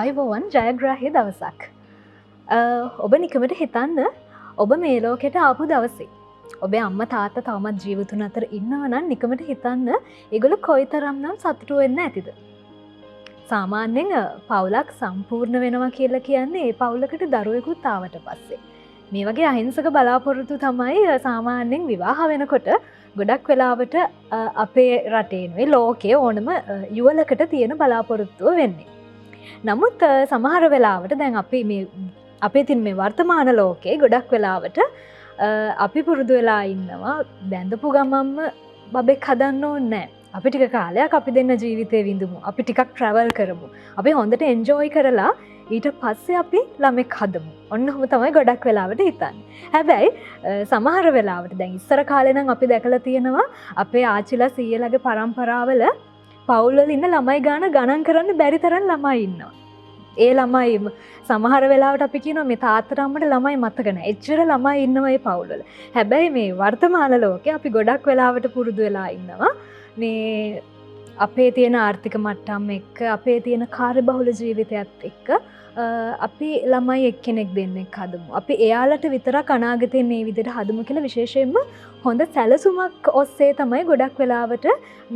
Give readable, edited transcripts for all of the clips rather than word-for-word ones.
අයිබෝවන් ජයග්‍රාහි දවසක්. ඔබ නිකමට හිතන්න ඔබ මේ ලෝකෙට ආපු දවසේ. ඔබේ අම්ම තාත්තා තවමත් ජීවිතුන් අතර ඉන්නවා නම් නිකමට හිතන්න ඒගොල්ලෝ කොයිතරම් නම් සතුටු වෙන්න ඇතිද? සාමාන්‍යයෙන් පවුලක් සම්පූර්ණ වෙනවා කියලා කියන්නේ ඒ පවුලකට දරුවෙකුත් ආවට පස්සේ. මේ වගේ අහිංසක බලාපොරොත්තු තමයි සාමාන්‍යයෙන් විවාහ වෙනකොට ගොඩක් වෙලාවට අපේ රටේ නෙවෙයි ලෝකයේ ඕනම යුවලකට තියෙන බලාපොරොත්තුව වෙන්නේ. නමුත් සමහර වෙලාවට දැන් අපේ තින් මේ වර්තමාන ලෝකයේ ගොඩක් වෙලාවට අපි පුරුදු වෙලා ඉන්නවා බැඳපු ගමම්ම බබෙක් හදන්න ඕනේ නැහැ. අපි ටික කාලයක් අපි දෙන්න ජීවිතේ විඳමු. අපි ටිකක් ට්‍රැවල් කරමු. අපි හොඳට එන්ජොයි කරලා ඊට පස්සේ අපි ළමෙක් හදමු. ඔන්න ඔහොම තමයි ගොඩක් වෙලාවට හිතන්නේ. හැබැයි සමහර වෙලාවට දැන් ඉස්සර කාලේ නම් අපි දැකලා තියෙනවා අපේ ආච්චිලා සීයලාගේ පරම්පරාවල පවුල් වල ඉන්න ළමයි ගණන් කරන්න බැරි තරම් ළමයි ඉන්නවා. ඒ ළමයි සමහර වෙලාවට අපි කියනවා මේ තාත්තට අම්මට ළමයි මතක නැහැ. එච්චර ළමයි ඉන්නවා මේ පවුල් වල. හැබැයි මේ වර්තමාන ලෝකේ අපි ගොඩක් වෙලාවට පුරුදු වෙලා ඉන්නවා මේ අපේ තියෙන ආර්ථික මට්ටම් එක්ක අපේ තියෙන කාර්යබහුල ජීවිතයත් එක්ක අපි ළමයි එක්කෙනෙක් දෙන්නෙක් හදමු. අපි එයාලට විතරක් අනාගතේ මේ විදිහට හදමු කියලා විශේෂයෙන්ම හොඳ සැලසුමක් ඔස්සේ තමයි ගොඩක් වෙලාවට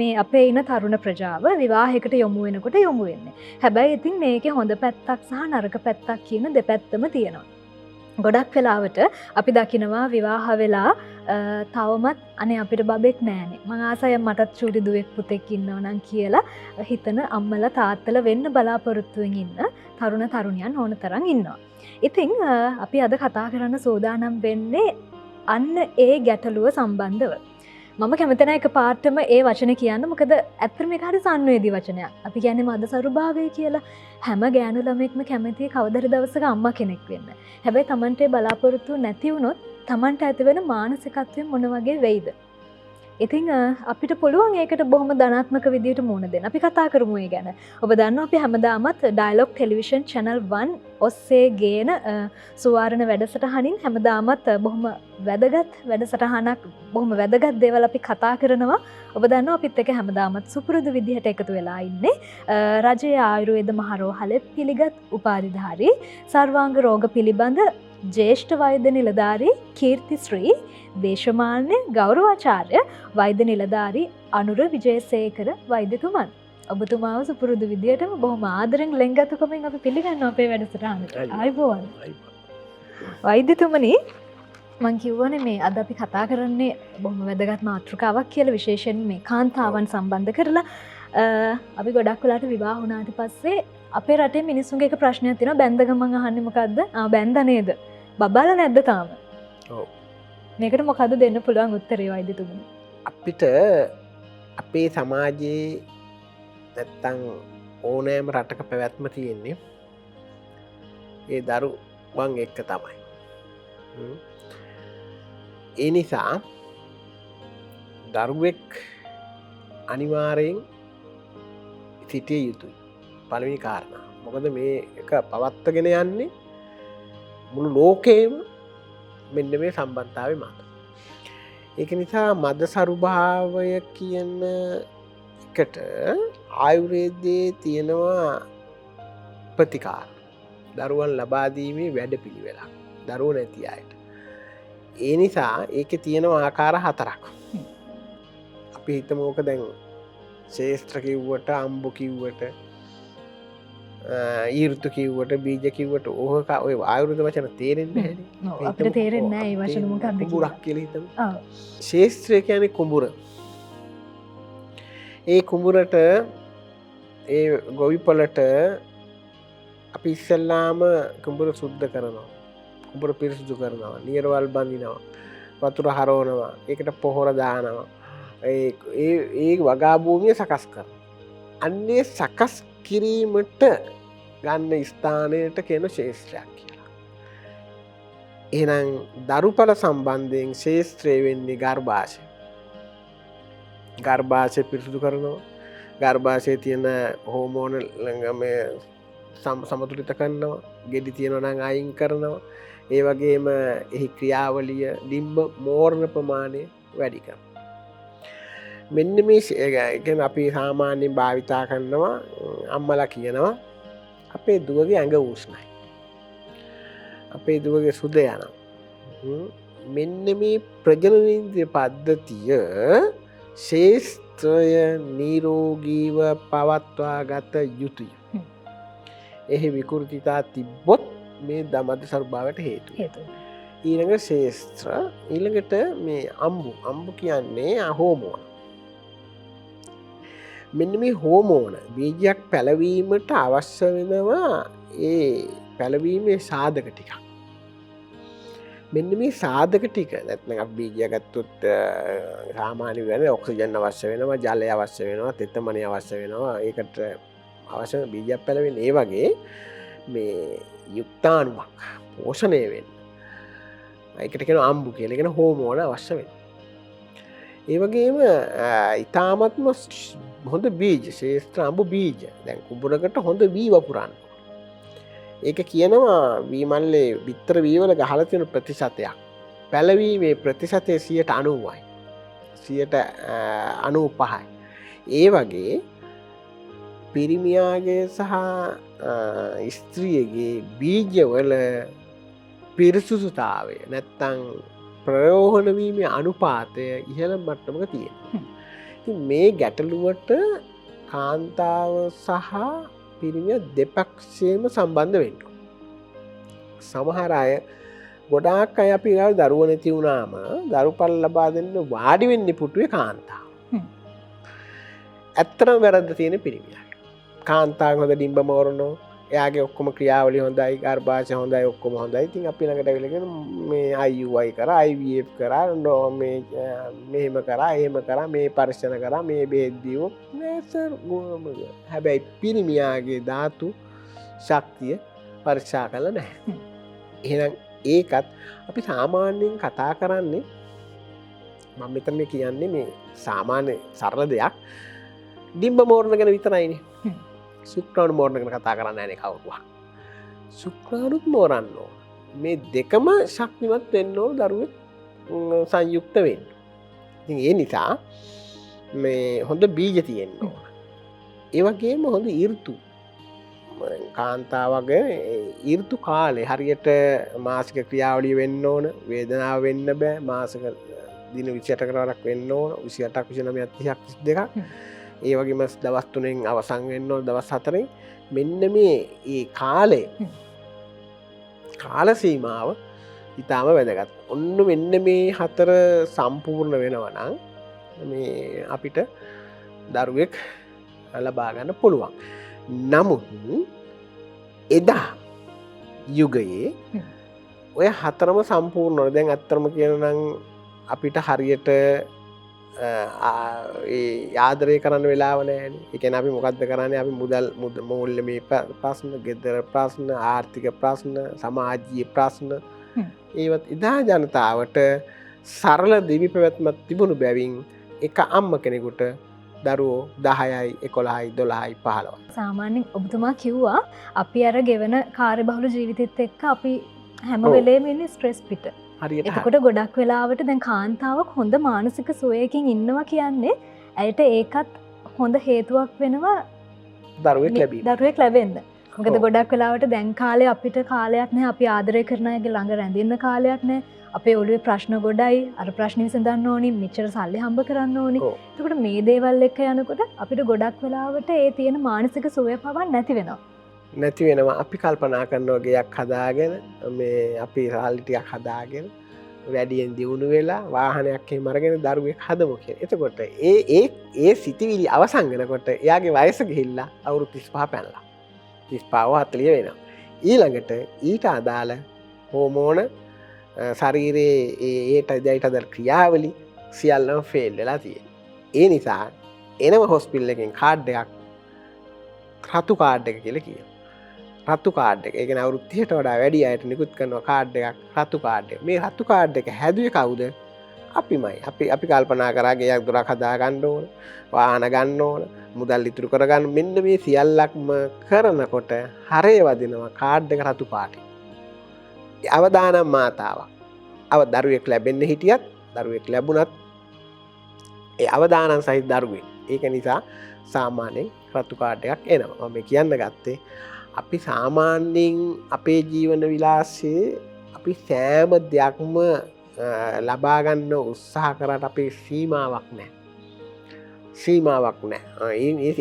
මේ අපේ ඉන තරුණ ප්‍රජාව විවාහයකට යොමු වෙනකොට යොමු වෙන්නේ. හැබැයි ඉතින් මේකේ හොඳ පැත්තක් සහ නරක පැත්තක් කියන දෙපැත්තම තියෙනවා. ගොඩක් වෙලාවට අපි දකිනවා විවාහ වෙලා තවමත් අනේ අපිට බබෙක් නෑනේ. මං ආසයි මටත් චූටි දුවෙක් පුතෙක් ඉන්නවා නම් කියලා හිතන අම්මලා තාත්තලා වෙන්න බලාපොරොත්තුවෙන් ඉන්න තරුණ තරුණියන් ඕන තරම් ඉන්නවා. ඉතින් අපි අද කතා කරන්න සූදානම් වෙන්නේ අන්න ඒ ගැටලුව සම්බන්ධව. මම කැමති නැහැ එකපාරටම ඒ වචන කියන්න. මොකද ඇත්තටම මේක හරි සංවේදී වචනයක්. අපි කියන්නේ මදසරුභාවය කියලා. හැම ගෑනු ළමෙක්ම කැමති කවදාද දවසක අම්මා කෙනෙක් වෙන්න. හැබැයි Tamante බලාපොරොත්තු නැති වුණොත් Tamante ඇති වෙන මානසිකත්වය මොන වගේ වෙයිද? ඉතින් අපිට පුළුවන් ඒකට බොහොම ධනාත්මක විදියට මුහුණ දෙන්න. අපි කතා කරමු ඒ ගැන. ඔබ දන්නවා අපි හැමදාමත් ඩයලොග් ටෙලිවිෂන් channel 1 ඔස්සේ ගේන සුවාරණ වැඩසටහනින් හැමදාමත් බොහොම වැදගත් වැඩසටහනක් බොහොම වැදගත් දේවල් අපි කතා කරනවා. ඔබ දන්නවා අපිත් එක්ක හැමදාමත් සුපුරුදු විදිහට එකතු වෙලා ඉන්නේ රජයේ ආයුර්වේද මහරෝහලේ පිළිගත් උපාධිධාරී සර්වාංග රෝග පිළිබඳ ජ්‍යෙෂ්ඨ වෛද්‍ය නිලධාරී කීර්තිශ්‍රී දේශමාන්‍ය ගෞරවාචාර්ය වෛද්‍ය නිලධාරී අනුර විජේසේකර වෛද්‍යතුමන්. ඔබතුමාව සුපුරුදු විදියටම බොහොම ආදරෙන් ලෙන්ගතුකමින් අපි පිළිගන්නවා අපේ වැඩසටහනට. ආයුබෝවන්. වෛද්‍යතුමනි මං කිව්වනේ මේ අද අපි කතා කරන්නේ බොහොම වැදගත් මාතෘකාවක් කියලා විශේෂයෙන් මේ කාන්තාවන් සම්බන්ධ කරලා අපි ගොඩක් වෙලාට විවාහ වුණාට පස්සේ අපේ රටේ මිනිස්සුන්ගේ එක ප්‍රශ්නයක් තියෙනවා බැඳ ගමන් අහන්නේ මොකද්ද? බැඳ නේද? බබාලා නැද්ද තාම? ඔව්. මේකට මොකද්ද දෙන්න පුළුවන් උත්තරේ වෛද්‍යතුමනි? අපිට අපේ සමාජයේ නැත්තම් ඕනෑම රටක පැවැත්ම තියෙන්නේ ඒ දරුවන් එක්ක තමයි. ඒ නිසා දරුවෙක් අනිවාර්යෙන් සිටිය යුතුයි. පළවෙනි කාරණා. මොකද මේ එක පවත්වාගෙන යන්නේ මුළු ලෝකේම මෙන්න මේ සම්බන්ධතාවය මත. ඒක නිසා මදසරුභාවය කියන එකට ආයුර්වේදයේ තියෙනවා ප්‍රතිකාර. දරුවන් ලබා දීමේ වැඩපිළිවෙලක්. දරුවෝ නැති අයට. ඒ නිසා ඒකේ තියෙනවා ආකාර 4ක්. අපි හිතමු ඕක දැන් ශේස්ත්‍ර කිව්වට අම්බු කිව්වට ඊර්තු කිව්වට බීජ කිව්වට ඕක ඔය ආයුර්වේද වචන තේරෙන්නේ නැහැ. අපිට තේරෙන්නේ නැහැ මේ වචන මොකක්ද කියලා. කුඹුරක් කියලා හිතමු. ශේස්ත්‍රය කියන්නේ කුඹුර. ඒ කුඹුරට ඒ ගොවිපලට අපි ඉස්සෙල්ලාම කුඹුර සුද්ධ කරනවා. කුඹුර පිරිසිදු කරනවා. නියරවල් බඳිනවා. වතුර හරවනවා. ඒකට පොහොර දානවා. ඒ වගා භූමිය සකස් කරනවා. අන්නේ සකස් කිරීමට ගන්න ස්ථානයට කියන ශේෂ්ත්‍රයක් කියලා. එහෙනම් දරුපල සම්බන්ධයෙන් ශේෂ්ත්‍රය වෙන්නේ ගර්භාෂය. ගර්භාෂය පිරිසිදු කරනවා. ගර්භාෂයේ තියෙන හෝමෝන සමතුලිත කරනවා. ගෙඩි තියෙනවා නම් අයින් කරනවා. ඒ වගේම එහි ක්‍රියාවලිය ඩිම්බ මෝරණ ප්‍රමාණය වැඩි කරනවා. මෙන්න මේ අපි සාමාන්‍යයෙන් භාවිතා කරනවා අම්මලා කියනවා අපේ දුවගේ ඇඟ උෂ්ණයි. අපේ දුවගේ සුද යනවා. මෙන්න මේ ප්‍රජනනේන්ද්‍රිය පද්ධතිය ශේෂ්ත්‍රය නිරෝගීව පවත්වා ගත යුතුය. එහි විකෘතිතා තිබ්බොත් මේ දමද්ද ස්වභාවයට හේතු. ඊළඟ ශේෂ්ත්‍ර ඊළඟට මේ අම්බු කියන්නේ හෝමෝන. මෙන්න මේ හෝමෝන බීජයක් පැලවීමට අවශ්‍ය වෙනවා ඒ පැලවීමේ සාධක ටිකක්. මෙන්න මේ සාධක ටික නැත්නම් බීජය ගත්තොත් සාමාන්‍ය වෙන ඔක්සිජන් අවශ්‍ය වෙනවා, ජලය අවශ්‍ය වෙනවා, තෙතමනය අවශ්‍ය වෙනවා. ඒකට අවශ්‍ය බීජයක් පැලවෙන්න ඒ වගේ මේ යුක්තාණුවක් පෝෂණය වෙන්න. ඒකට කියනවා අම්බු කියලා. කියන හෝමෝන අවශ්‍ය වෙනවා. ඒ වගේම ඊ타මත්ම හොඳ බීජ ශේෂ්ත්‍ර අඹු බීජ දැන් කුඹුරකට හොඳ වී වපුරන්න. ඒක කියනවා වී මල්ලේ විතර වී වල ගහලා තියෙන ප්‍රතිශතයක් පැලවීමේ ප්‍රතිශතය 90යි 95යි. ඒ වගේ පිරිමියාගේ සහ ස්ත්‍රියගේ බීජවල පිරිසුදුතාවය නැත්තම් ප්‍රයෝහන වීමේ අනුපාතය ඉහළ මට්ටමක තියෙනවා. ඉතින් මේ ගැටලුවට කාන්තාව සහ පිරිමිය දෙපක්ෂයේම සම්බන්ධ වෙන්න ඕන. සමහර අය ගොඩාක් අය අපි ගාව දරුවෝ නැති වුණාම දරුපල් ලබා දෙන්න වාඩි වෙන්නේ පුටුවේ කාන්තාව. ඇත්තටම වැරද්ද තියෙන පිරිමියාගේ. කාන්තාව හොඳ ඩිම්බ මෝරනෝ එයාගේ ඔක්කොම ක්‍රියාවලිය හොඳයි, ගර්භාෂය හොඳයි, ඔක්කොම හොඳයි. ඉතින් අපි ළඟට ඇවිල්ලා කියන මේ IUI කරා, IVF කරා, මේ මෙහෙම කරා, එහෙම කරා, මේ පරීක්ෂණ කරා, මේ බෙහෙත් දීවෝ. නෑ සර් හැබැයි පිරිමියාගේ ධාතු ශක්තිය පරීක්ෂා කළා නැහැ. එහෙනම් ඒකත් අපි සාමාන්‍යයෙන් කතා කරන්නේ මම මෙතන මේ කියන්නේ මේ සාමාන්‍ය සරල දෙයක් ඩිම්බ මෝරණ ගැන විතරයිනේ. සුක්‍රාණු මෝරණ ගැන කතා කරන්නේ නැහැ නේ කවුරුවත්. සුක්‍රාණුත් මෝරන්න ඕන. මේ දෙකම ශක්තිමත් වෙන්න ඕන දරුවෙක් සංයුක්ත වෙන්න. ඉතින් ඒ නිසා මේ හොඳ බීජ තියෙන්න ඕන. ඒ වගේම හොඳ ඍතු කාන්තාවගේ ඍතු කාලේ හරියට මාසික ක්‍රියාවලිය වෙන්න ඕන. වේදනාව වෙන්න බෑ. මාසික දින 28කට වරක් වෙන්න ඕන. 28ක් 29ක් 30ක් 32ක්. ඒ වගේම දවස් 3න් අවසන් වෙන්න ඕන දවස් 4න්. මෙන්න මේ කාලය කාල සීමාව ඊටාම වැදගත්. ඔන්න මෙන්න මේ 4 සම්පූර්ණ වෙනවා නම් මේ අපිට දරුවෙක් ලබා ගන්න පුළුවන්. නමුත් එදා යුගයේ ඔය 4ම සම්පූර්ණ වුණා. දැන් අත්‍තරම කියනනම් අපිට හරියට ආදරය කරන්න වෙලාව නැහැනේ. ඒ කියන්නේ අපි මොකද්ද කරන්නේ? අපි මුදල් මූල්‍යමය ප්‍රශ්න, ගෙදර ප්‍රශ්න, ආර්ථික ප්‍රශ්න, සමාජීය ප්‍රශ්න ඒවත් ඉදා ජනතාවට සරල දිවි පැවැත්මක් තිබුණු බැවින් එක අම්ම කෙනෙකුට දරුවෝ 10යි 11යි 12යි 15යි. සාමාන්‍යයෙන් ඔබතුමා කිව්වා අපි අර ගෙවන කාර්යබහුල ජීවිතෙත් එක්ක අපි හැම වෙලේම ඉන්නේ ස්ට්‍රෙස් පිට. හරියට. එතකොට ගොඩක් වෙලාවට දැන් කාන්තාවක් හොඳ මානසික සුවයකින් ඉන්නවා කියන්නේ ඇයට ඒකත් හොඳ හේතුවක් වෙනවා දරුවෙක් ලැබෙන්න. මොකද ගොඩක් වෙලාවට දැන් කාලේ අපිට කාලයක් නැහැ. අපි ආදරය කරන අයගේ ළඟ රැඳෙන්න කාලයක් නැහැ. අපේ ඔළුවේ ප්‍රශ්න ගොඩයි. අර ප්‍රශ්න විසඳන්න ඕනි, මෙච්චර සල්ලි හම්බ කරන්න ඕනි. එතකොට මේ දේවල් එක්ක යනකොට අපිට ගොඩක් වෙලාවට ඒ තියෙන මානසික සුවය පවන් නැති වෙනවා. අපි කල්පනා කරනවා ගයක් හදාගෙන මේ අපි සල්ලි ටිකක් හදාගෙන වැඩියෙන් දියුණු වෙලා වාහනයක් එහෙම අරගෙන දරුවෙක් හදමු කියලා. එතකොට ඒ සිතිවිලි අවසන් වෙනකොට එයාගේ වයස ගිහිල්ලා අවුරුදු 35 පැනලා 35 40 වෙනවා. ඊළඟට ඊට අදාළ හෝමෝන ශරීරයේ ඒට දැයිට අදාළ ක්‍රියාවලි සියල්ලම ෆේල් වෙලා තියෙනවා. ඒ නිසා එනම හොස්පිටල් එකෙන් කාඩ් එකක් රතු කාඩ් එක කියලා කියනවා. රතු කාඩ් එක. ඒ කියන්නේ අවුරුදු 30ට වඩා වැඩි අයට නිකුත් කරන කාඩ් එකක් රතු කාඩ් එක. මේ රතු කාඩ් එක හැදුවේ කවුද? අපිමයි. අපි කල්පනා කරා ගෙයක් දොරක් හදා ගන්න ඕන, වාහන ගන්න ඕන, මුදල් ඉතුරු කර ගන්න. මෙන්න මේ සියල්ලක්ම කරනකොට හරේ වදිනවා කාඩ් එක රතු පාටේ. අවදානම් මාතාවක්. දරුවෙක් ලැබෙන්න හිටියත්, දරුවෙක් ලැබුණත් ඒ අවදානම් සහිත දරුවෙක්. ඒක නිසා සාමාන්‍යයෙන් රතු කාඩ් එකක් එනවා. මම කියන්න ගත්තේ අපි සාමාන්‍යයෙන් අපේ ජීවන විලාසේ අපි සෑම දෙයක්ම ලබාගන්න උත්සාහ කරට අපේ සීමාවක් නෑ. සීමාවක් නෑ.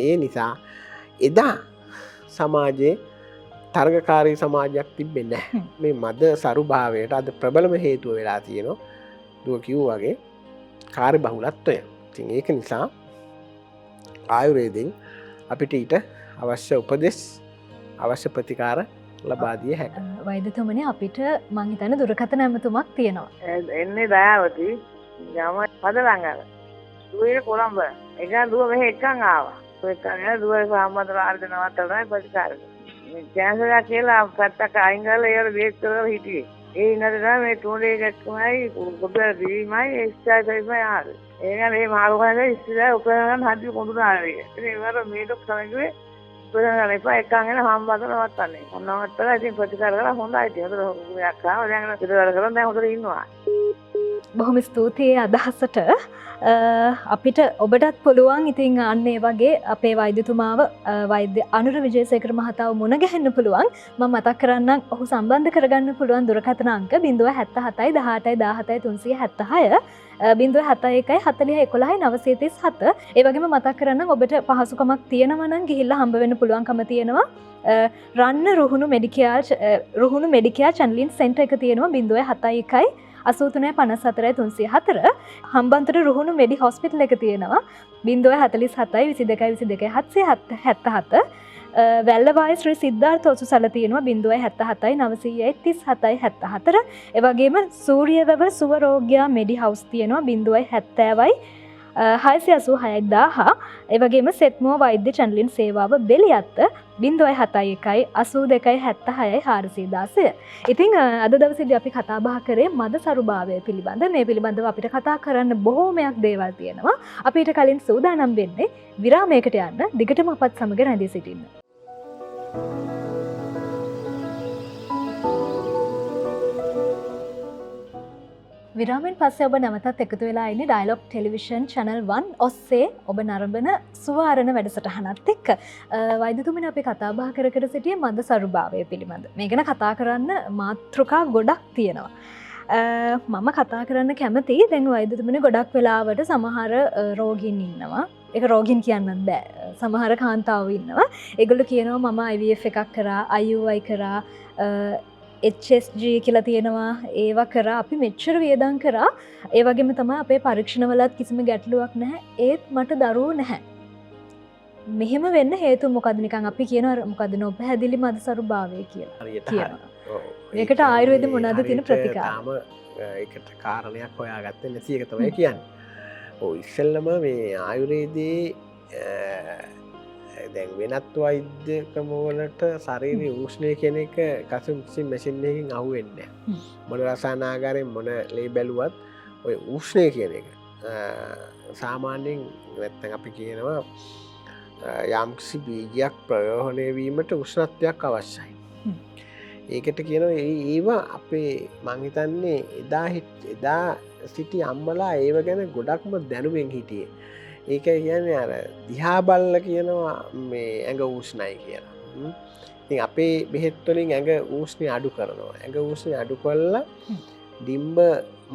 ඒ නිසා එදා සමාජයේ තර්ගකාරී සමාජයක් තිබෙන්නේ නැහැ. මේ මද සරුභාවයට අද ප්‍රබලම හේතුව වෙලා තියෙනවා. දුව කිව්ව වගේ කාර්ය බහුලත්වය. ඉතින් ඒක නිසා ආයුර්වේදයෙන් අපිට ඊට අවශ්‍ය උපදෙස් අවශ්‍ය ප්‍රතිකාර ලබා දිය හැකියි. වෛද්‍යතුමනි අපිට මං හිතන්නේ දුරකථන ඇමතුමක් තියෙනවා. එන්නේ දයාවති යම පදලංගල. දුවේ කොළඹ. ඒක දුව මෙහෙ එකන් ආවා. ඒකනේ දුවේ සම්බන්ධ ආර්දනවත් තමයි ප්‍රතිකාර. කැන්සර් කියලා පැත්තක අයින් කරලා ඒවල වේත් කරලා හිටියේ. ඒ ඉන්නද මේ තුනේ ගැක්කමයි කොබ්බර දිවිමයි එක්සර්සයිස්මයි ආවේ. ඒක මේ මාළු කන්නේ ඉස්සෙල්ලා උපකරණ හදි කොඳුනාවේ. ඉතින් ඒවර මේ ඩොක්ටර් කෙනෙකුගේ උපකරණ එපා එකන් එන හම්බන්ද නවත්තන්නේ. ඔන්නවත්තලා ඉතින් ප්‍රතිකාර කරලා හොඳයි. ඉතින් හොඳට මෙයක් ආවා. දැන් පිටවල කරලා දැන් හොඳට ඉන්නවා. බොහොම ස්තුතියි අදහසට. අපිට ඔබටත් පුළුවන් ඉතින් අන්න ඒ වගේ අපේ වෛද්‍යතුමාව වෛද්‍ය අනුර විජේසේකර මහතාව මුණ ගැහෙන්න පුළුවන්. මම මතක් කරන්නම් ඔහු සම්බන්ධ කරගන්න පුළුවන් දුරකථන අංක 077 18 17 376 071 40 11 937. ඒ වගේම මතක් කරන්නම් ඔබට පහසුකමක් තියෙනවා නම් ගිහිල්ලා හම්බ වෙන්න පුළුවන්කම තියෙනවා. රන්න රුහුණු මෙඩිකෙයාර් චැනලින් සෙන්ටර් එක තියෙනවා 071 83 54 304. හම්බන්තොට රුහුණු මෙඩි හොස්පිටල් එක තියෙනවා 047 22 22 777. වැල්ලවාය ශ්‍රී සිද්ධාර්ථ ඔසුසල තියෙනවා 077 937 77. එවැගේම සූරියවැව සුව රෝග්‍යා මෙඩි හවුස් තියෙනවා 070 686 එවැගේම සෙත්මෝ වෛද්‍ය චැනලින් සේවාව බෙලියත්ත 071 82 76 416. ඉතින් අද දවසේදී අපි කතා බහ කරේ මද සරුභාවය පිළිබඳ. මේ පිළිබඳව අපිට කතා කරන්න බොහෝමයක් දේවල් තියෙනවා. අපිට කලින් සූදානම් වෙන්නේ විරාමයකට යන්න. දිගටම අපත් සමග රැඳී සිටින්න. විරාමෙන් පස්සේ ඔබ නැවතත් එකතු වෙලා ඉන්නේ ඩයලොග් ටෙලිවිෂන් channel 1 ඔස්සේ ඔබ නරඹන සුවාරණ වැඩසටහනත් එක්ක. වෛද්‍යතුමනි අපි කතා බහ කර සිටියේ මද සරුභාවය පිළිබඳ. මේ ගැන කතා කරන්න මාතෘකා ගොඩක් තියෙනවා. මම කතා කරන්න කැමති දැන් වෛද්‍යතුමනි ගොඩක් වෙලාවට සමහර රෝගීන් ඉන්නවා. ඒක රෝගීන් කියන්නත් බෑ. සමහර කාන්තාවෝ ඉන්නවා. ඒගොල්ලෝ කියනවා මම IVF එකක් කරා, IUI කරා, HSG කියලා තියෙනවා. ඒවා කරා අපි මෙච්චර වියදම් කරා. ඒ වගේම තමයි අපේ පරීක්ෂණවලත් කිසිම ගැටලුවක් නැහැ. ඒත් මට දරුවෝ නැහැ. මෙහෙම වෙන්න හේතුව මොකද්ද? නිකන් අපි කියනවා මොකද්ද නොපැහැදිලි මද සරුභාවය කියලා. කියනවා. ඒකට ආයුර්වේදෙ මොනවද තියෙන ප්‍රතිකාර? තාම ඒකට කාරණයක් හොයාගත්තේ නැති එක තමයි කියන්නේ. ඔව් ඉස්සෙල්ලම මේ ආයුර්වේදයේ දැන් වෙනත් වෛද්‍ය ක්‍රමවලට ශරීරයේ උෂ්ණය කියන එක කසුම් මැෂින් එකකින් අහුවෙන්නේ නැහැ. මොන රසායනාගාරයෙන් මොන ලේ බැලුවත් ඔය උෂ්ණය කියන එක සාමාන්‍යයෙන් නැත්නම් අපි කියනවා යම්කිසි බීජයක් ප්‍රයෝජනය වීමට උෂ්ණත්වයක් අවශ්‍යයි. ඒකට කියනවා ඒවා අපේ මං හිතන්නේ එදා සිටි අම්මලා ඒව ගැන ගොඩක්ම දැනුවෙන් හිටියේ. ඒක කියන්නේ අර දිහා බල්ල කියනවා මේ ඇඟ උෂ්ණයි කියලා. ඉතින් අපේ බෙහෙත් වලින් ඇඟ උෂ්ණය අඩු කරනවා. ඇඟ උෂ්ණය අඩු කළා ඩිම්බ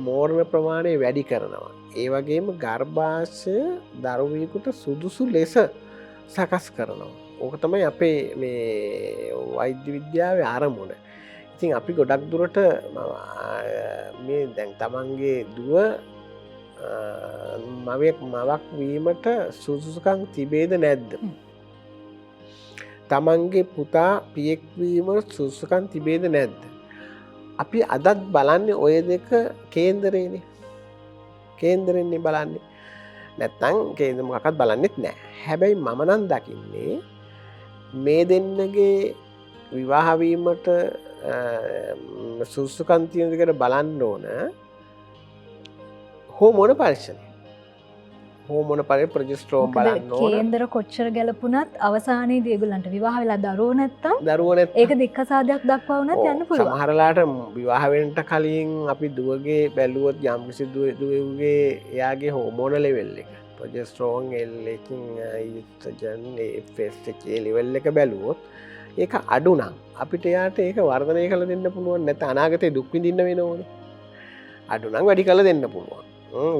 මෝරණ ප්‍රමාණය වැඩි කරනවා. ඒ වගේම ගර්භාෂය දරුවෙකුට සුදුසු ලෙස සකස් කරනවා. ඕක තමයි අපේ මේ වෛද්‍ය විද්‍යාවේ ආරමුණ. ඉතින් අපි ගොඩක් දුරට මේ දැන් තමන්ගේ දුව මවක් වීමට සුදුසුකම් තිබේද නැද්ද? තමන්ගේ පුතා පියෙක් වීමට සුදුසුකම් තිබේද නැද්ද? අපි අදත් බලන්නේ ඔය දෙක කේන්දරේනේ. කේන්දරෙන්නේ බලන්නේ. නැත්තම් කේන්දර මොකක්වත් බලන්නෙත් නැහැ. හැබැයි මම නම් දකින්නේ මේ දෙන්නගේ විවාහ වීමට සුදුසුකම් තියෙනද කියලා බලන්න ඕන හෝමෝන පරීක්ෂණය. හෝමෝන ප්‍රොජෙස්ටරෝන් බලන්න ඕන. කේන්දර කොච්චර ගැලපුණත් අවසානයේදී ඒගොල්ලන්ට විවාහ වෙලා දරුවෝ නැත්තම් ඒක දික්කසාදයක් දක්වා වුණත් යන්න පුළුවන්. සමහරලාට විවාහ වෙන්න කලින් අපි දුවගේ බැලුවොත් යම්කිසි දුවගේ එයාගේ හෝමෝන ලෙවල් එක ප්‍රොජෙස්ටරෝන් L එකකින් ඊස්ට්‍රජන් FSH ලෙවල් එක බැලුවොත් ඒක අඩු නම් අපිට යාට ඒක වර්ධනය කළ දෙන්න පුළුවන් නැත අනාගතයේ දුක් විඳින්න වෙන ඕනේ. අඩු නම් වැඩි කළ දෙන්න පුළුවන්.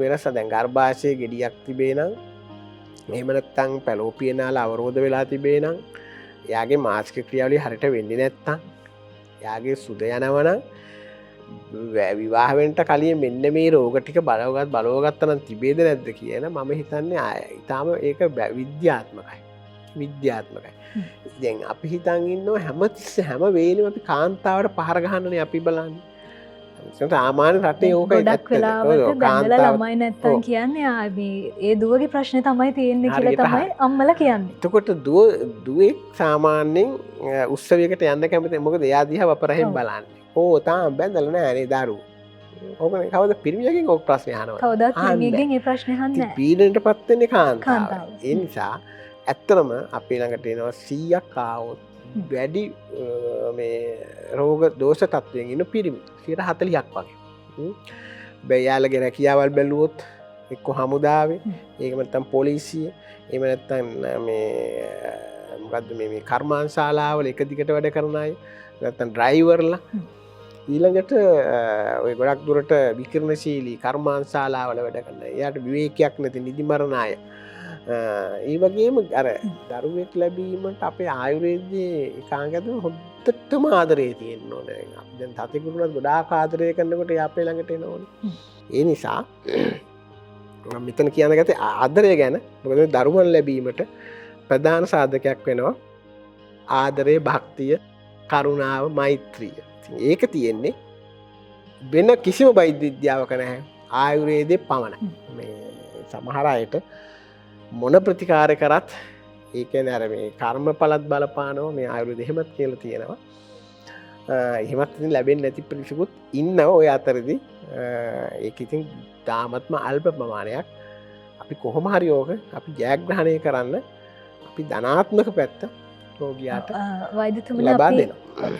වෙනස දැන් ගර්භාෂයේ ගෙඩියක් තිබේ නම් එහෙම නැත්නම් පැලෝපියනාල අවරෝධ වෙලා තිබේ නම් එයාගේ මාසික ක්‍රියාවලිය හරියට වෙන්නේ නැත්නම් එයාගේ සුද යනවනම් විවාහ වෙන්න කලින් මෙන්න මේ රෝග ටික බලවගත්තා නම් තිබේද නැද්ද කියන මම හිතන්නේ ඊටාම ඒක විද්‍යාත්මකයි. දැන් අපි හිතන් ඉන්නවා හැම වෙලෙම අපි කාන්තාවට පහර ගහන්නනේ අපි බලන්නේ. සාමාන්‍ය රටේ ඕක ගොඩක් වෙලාවට දඟල ළමයි නැත්තම් කියන්නේ ඒ දුවගේ ප්‍රශ්නේ තමයි තියෙන්නේ කියලා තමයි අම්මලා කියන්නේ. එතකොට දුවේ සාමාන්‍යයෙන් උත්සවයකට යන්න කැමති මොකද එයා දිහා වපරහෙන් බලන්නේ. තාම බැඳලා නැහැ නේ දරුවෝ. ඕකනේ කවද පිරිමියකින් ඕක ප්‍රශ්නේ අහනවා. කවදාත් පිරිමියකින් ඒ ප්‍රශ්නේ අහන්නේ නැහැ. පීඩනයටපත් වෙන්නේ කාන්තාව. ඒ නිසා ඇත්තටම අපේ ළඟට එනවා 100ක් ආවොත් වැඩි මේ රෝග දෝෂ තත්ත්වයෙන් ඉන්න පිරිමි 40ක් වගේ. බැයාලගේ රැකියාවල් බැලුවොත් එක්ක හමුදාවේ ඒක නැත්තම් පොලිසිය එහෙම නැත්තම් මේ මොකද්ද මේ කර්මාන්තශාලාවල එක දිගට වැඩ කරන අය නැත්තම් ඩ්‍රයිවර්ලා ඊළඟට ඔය ගොඩක් දුරට විකිරණශීලී කර්මාන්තශාලාවල වැඩ කරන අය. එයාට විවේකයක් නැති නිදි මරණ අය. ඒ වගේම අර දරුවෙක් ලැබීමට අපේ ආයුර්වේදයේ එකාංගද හොද්දටම ආදරේ තියෙන්න ඕනේ. අපි දැන් තතිකුරුණත් ගොඩාක් ආදරය කරනකොට අපේ ළඟට එනෝනේ. ඒ නිසා මම මෙතන කියන ගත්තේ ආදරය ගැන. මොකද දරුවන් ලැබීමට ප්‍රධාන සාධකයක් වෙනවා ආදරය, භක්තිය, කරුණාව, මෛත්‍රිය. ඒක තියෙන්නේ වෙන කිසිම වෛද්‍ය විද්‍යාවක නැහැ. ආයුර්වේදයේ පමණයි. මේ සමහර අයට මොන ප්‍රතිකාර කරත් ඒ කියන්නේ අර මේ කර්මඵලත් බලපානවා මේ ආයුර්වේද එහෙමත් කියලා තියෙනවා. එහෙමත් ඉතින් ලැබෙන්නේ නැති පිරිසකුත් ඉන්නවා ඔය අතරදී. ඒක ඉතින් තාමත්ම අල්ප ප්‍රමාණයක්. අපි කොහොම හරි ඕක අපි ජයග්‍රහණය කරන්න අපි ධනාත්මක පැත්ත රෝගියාට වෛද්‍යතුමනි අපි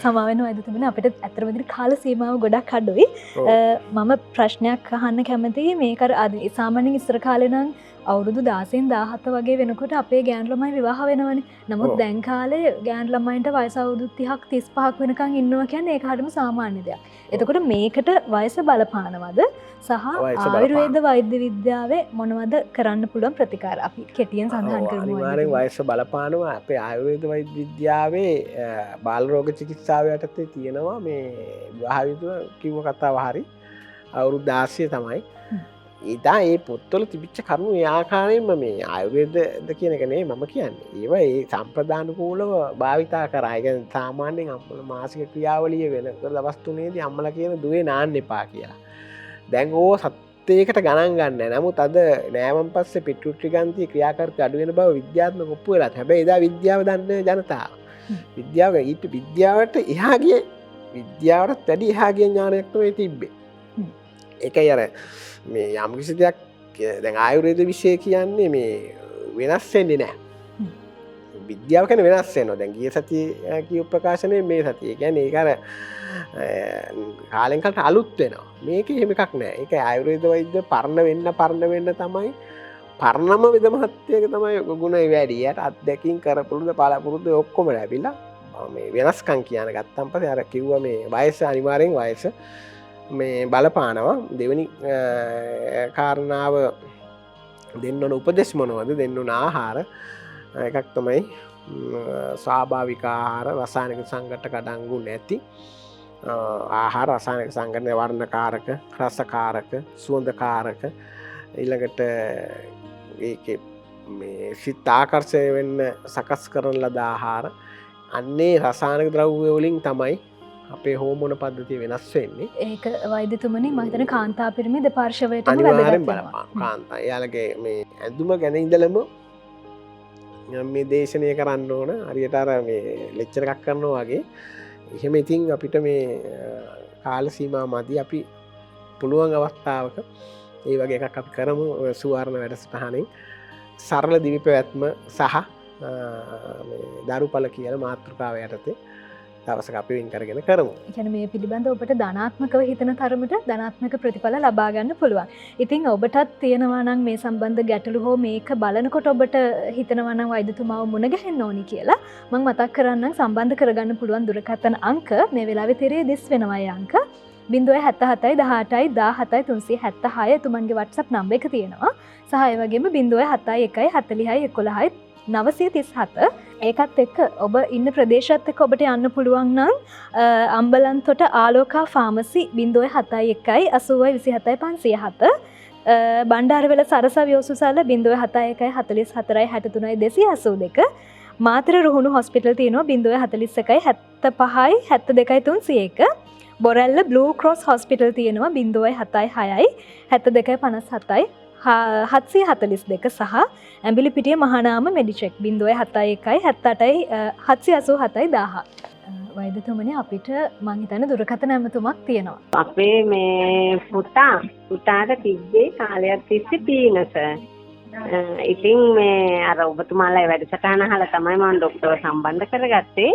සමාවෙන්න වෛද්‍යතුමනි අපිට ඇත්තටම ඉතින් කාල සීමාව ගොඩක් අඩුයි. මම ප්‍රශ්නයක් අහන්න කැමතියි මේක අර සාමාන්‍යයෙන් ඉස්සර කාලේ නම් අවුරුදු 16 17 වගේ වෙනකොට අපේ ගෑනු ළමයි විවාහ වෙනවනේ. නමුත් දැන් කාලේ ගෑනු ළමයින්ට වයස අවුරුදු 30ක් 35ක් වෙනකන් ඉන්නවා කියන්නේ ඒක හරියම සාමාන්‍ය දෙයක්. එතකොට මේකට වයස බලපානවද සහ ආයුර්වේද වෛද්‍ය විද්‍යාවේ මොනවද කරන්න පුළුවන් ප්‍රතිකාර අපි කෙටියෙන් සඳහන් කරමු. අනිවාර්යෙන් වයස බලපානවා. අපේ ආයුර්වේද වෛද්‍ය විද්‍යාවේ බාල රෝග චිකිත්සාව යටතේ තියෙනවා මේ විවාහ විදුව කිව්ව කතාව හරි අවුරුදු 16 තමයි. ඒදා ඒ පොත්වල තිබිච්ච කරුණු ඒ ආකාරයෙන්ම මේ ආයුර්වේද කියන එක නේ මම කියන්නේ. ඒවා ඒ සම්ප්‍රදානුකූලව භාවිතා කරා. ඒ කියන්නේ සාමාන්‍යයෙන් අම්මලා මාසික ක්‍රියාවලිය වෙන දවස් 3ේදී අම්මලා කියන දුවේ නාන්න එපා කියලා. දැන් ඕව සත්‍යයකට ගණන් ගන්න නැහැ. නමුත් අද නෑමන් පස්සේ පිටුට්‍රි ග්‍රන්ථියේ ක්‍රියාකාරීත්වය අඩු වෙන බව විද්‍යාත්මක ඔප්පු වෙලා. හැබැයි එදා විද්‍යාව දන්නේ ජනතාව. විද්‍යාවට එහා ගිය විද්‍යාවටත් වැඩි එහා ගිය ඥානයක් තමයි තිබ්බේ. ඒකයි අර මේ යම් කිසි දෙයක් දැන් ආයුර්වේද විෂය කියන්නේ මේ වෙනස් වෙන්නේ නැහැ. විද්‍යාව කියන්නේ වෙනස් වෙනවා. දැන් ගිය සතියේ කියු ප්‍රකාශනයේ මේ සතියේ කියන්නේ ඒක අර කාලෙන් කාලට අලුත් වෙනවා. මේකේ එහෙම එකක් නැහැ. ඒක ආයුර්වේද වෛද්‍ය පරණ වෙන්න තමයි පරණම වෙද මහත්යක තමයි ගුණ වැඩි. යට අත්දැකීම් කරපුරුද පළපුරුද ඔක්කොම ලැබිලා මේ වෙනස්කම් කියන ගත්තන් පස්සේ අර කිව්වා මේ වයස අනිවාර්යෙන් වයස මේ බලපානවා. දෙවෙනි කාරණාව දෙන්න ඕන උපදෙස් මොනවද? දෙන්න ඕන ආහාර එකක් තමයි ස්වාභාවික ආහාර, රසායනික සංඝටක අඩංගු නැති ආහාර, රසායනික සංඝටක වර්ණකාරක, රසකාරක, සුවඳකාරක ඊළඟට ඒකේ මේ සිත ආකර්ෂණය වෙන්න සකස් කරන ලද ආහාර අන්නේ රසායනික ද්‍රව්‍ය වලින් තමයි අපේ හෝමෝන පද්ධතිය වෙනස් වෙන්නේ. ඒක වෛද්‍යතුමනි මම හිතන්නේ කාන්තා පිරිමි දෙපාර්ශවයටම අනිවාර්යෙන් බලපාන. කාන්තා එයාලගේ මේ ඇඳුම ගැන ඉඳලම මේ දේශනය කරන්න ඕන. හරියට අර මේ ලෙක්චර් එකක් කරනවා වගේ. එහෙම ඉතින් අපිට මේ කාල සීමා මදි. අපි පුළුවන් අවස්ථාවක ඒ වගේ එකක් අපි කරමු. සුවර්ණ වැඩසටහනෙන් සරල දිවි පැවැත්ම සහ දරුපල කියන මාතෘකාව යටතේ දවසක අපි වෙන් කරගෙන කරමු. ගැන මේ පිළිබඳ ඔබට ධනාත්මකව හිතන තරමට ධනාත්මක ප්‍රතිඵල ලබාගන්න පුළුවන්. ඉතින් ඔබටත් තියෙනවා නම් මේ සම්බන්ධ ගැටලු හෝ මේක බලනකොට ඔබට හිතනවා නම් වෛද්‍යතුමාව මුණ ගැහෙන්න ඕනි කියලා මම මතක් කරන්නම්. සම්බන්ධ කරගන්න පුළුවන් දුරකථන අංක මේ වෙලාවේ තිරේ දිස් වෙනවා. ඒ අංක 077 18 17 376 තුමන්ගේ WhatsApp නම්බර් එක තියෙනවා. සහ ඒ වගේම 071 40 11 937. ඒකත් එක්ක ඔබ ඉන්න ප්‍රදේශත් එක්ක ඔබට යන්න පුළුවන් නම් අම්බලන්තොට ආලෝකා ෆාමසි 071 80 27 507. බණ්ඩාරවෙල සරසවි ඔසුසල 071 44 63 282. මාතර රුහුණු හොස්පිටල් තියෙනවා 041 75 72 301. බොරැල්ල බ්ලූ ක්‍රොස් හොස්පිටල් තියෙනවා 076 72 57 742 සහ ඇඹිලිපිටිය මහානාම මෙඩිචෙක් 071 78 787 1000. වෛද්‍යතුමනි අපිට මං හිතන්නේ දුරකථන ඇමතුමක් තියෙනවා. අපේ මේ පුතාට තිබ්බේ කාලයක් තිස්සේ පීනස. ඉතින් මේ අර ඔබතුමාලා වැඩසටහන අහලා තමයි මම ડોක්ටර්ව සම්බන්ධ කරගත්තේ.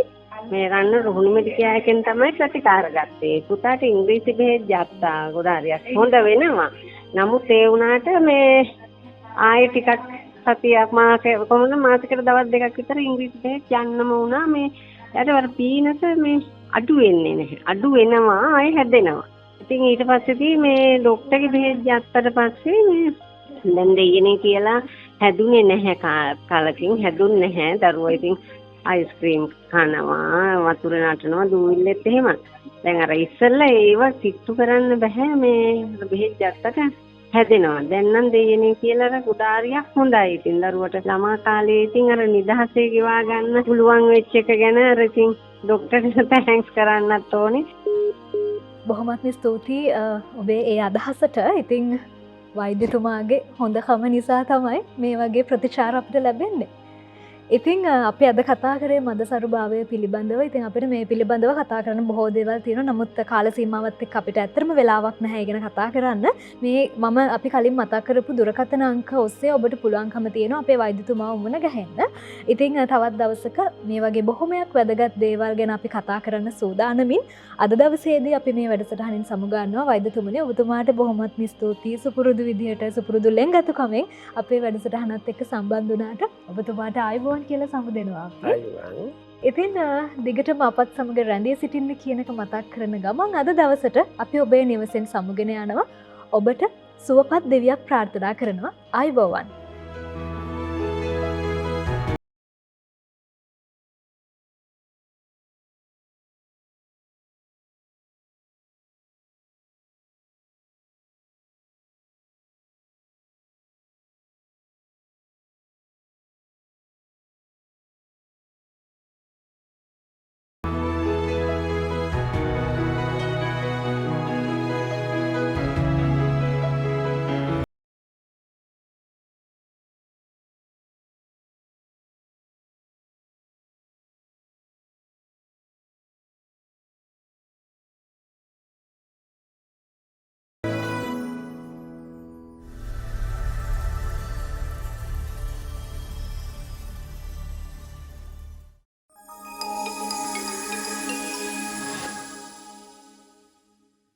මේ රන්න රුහුණු මෙඩිකයාගෙන් තමයි ප්‍රතිකාර ගත්තේ. පුතාට ඉංග්‍රීසි බෙහෙත් ගත්තා. ගොඩාරියක් හොඳ වෙනවා. නමුත් ඒ වුණාට මේ ආයෙ ටිකක් සතියක් මාසයකට දවස් දෙකක් විතර ඉංග්‍රීසි බෙහෙත් යන්නම වුණා. මේ ඊට වර පීනස මේ අඩු වෙන්නේ නැහැ. අඩු වෙනවා ආයෙ හැදෙනවා. ඉතින් ඊට පස්සේදී මේ ડોක්ටර්ගේ බෙහෙත් ගත්තට පස්සේ මේ දැන් දෙයියනේ කියලා හැදුනේ නැහැ. කලකින් හැදුන්නේ නැහැ. දරුවා ඉතින් අයිස්ක්‍රීම් කනවා, වතුර නටනවා, දූවිල්ලෙත් එහෙම. දැන් අර ඉස්සෙල්ලා ඒව සිත්තු කරන්න බෑ. මේ බෙහෙත් ගත්තට හැදෙනවා. දැන් නම් දෙයියනේ කියලා ගොඩාරියක් හොඳයි. ඉතින් දරුවට ළමා කාලේ ඉතින් අර නිදහසේ ගෙවා ගන්න පුළුවන් වෙච්ච එක ගැන අර ඉතින් ડોක්ටර්ට තෑන්ක්ස් කරන්නත් ඕනේ. බොහොමත්ම ස්තුතියි ඔබේ ඒ අදහසට. ඉතින් වෛද්‍යතුමාගේ හොඳකම නිසා තමයි මේ වගේ ප්‍රතිචාර අපිට ලැබෙන්නේ. ඉතින් අපි අද කතා කරේ මද සරුභාවය පිළිබඳව. ඉතින් අපිට මේ පිළිබඳව කතා කරන්න බොහෝ දේවල් තියෙනවා. නමුත් කාල සීමාවත් එක්ක අපිට ඇත්තටම වෙලාවක් නැහැ ඒ ගැන කතා කරන්න. මේ මම අපි කලින් මතක් කරපු දුරකථන අංක ඔස්සේ ඔබට පුළුවන්කම තියෙනවා අපේ වෛද්‍යතුමාව මුණ ගැහෙන්න. ඉතින් තවත් දවසක මේ වගේ බොහොමයක් වැදගත් දේවල් ගැන අපි කතා කරන්න සූදානමින් අද දවසේදී අපි මේ වැඩසටහනින් සමුගන්නවා. වෛද්‍යතුමනි ඔබතුමාට බොහොමත්ම ස්තුතියි. සුපුරුදු විදිහට සුපුරුදු ලෙන්ගතුකමෙන් අපේ වැඩසටහනත් එක්ක සම්බන්ධ වුණාට ඔබතුමාට ආයුබෝවන් කියලා සමුදෙනවා. ඉතින් දිගටම අපත් සමග රැඳී සිටින්න කියනක මතක් කරන ගමන් අද දවසට අපි ඔබේ නිවසෙන් සමුගෙන යනවා. ඔබට සුවපත් දෙවියක් ප්‍රාර්ථනා කරනවා. ආයුබෝවන්.